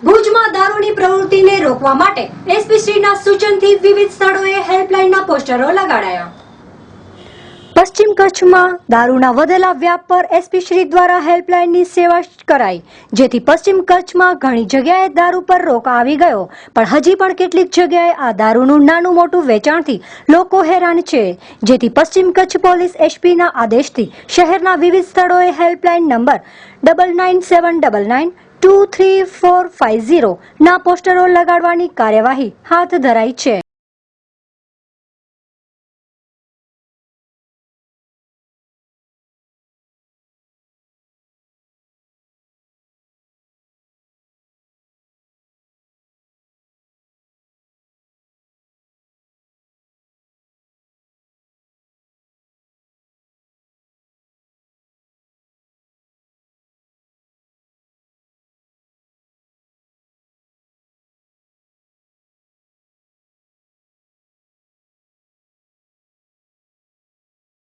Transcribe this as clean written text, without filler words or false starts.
ભુજમાં દારૂની પ્રવૃત્તિને રોકવા માટે એસપી શ્રીના સૂચનથી વિવિધ સ્થળોએ હેલ્પલાઇનના પોસ્ટરો લગાડાયા। પશ્ચિમ કચ્છમાં દારૂના વધેલા વ્યાપ પર એસપી શ્રી દ્વારા હેલ્પલાઇનની સેવા કરાઈ, જેથી પશ્ચિમ કચ્છમાં ઘણી જગ્યાએ દારૂ પર રોક આવી ગયો, પણ હજી પણ કેટલીક જગ્યાએ આ દારૂનું નાનું મોટું વેચાણથી લોકો હેરાન છે, જેથી પશ્ચિમ કચ્છ પોલીસ એસપીના આદેશથી શહેરના વિવિધ સ્થળોએ હેલ્પલાઇન નંબર 9979923450 ના પોસ્ટરો લગાડવાની કાર્યવાહી હાથ ધરાઈ છે।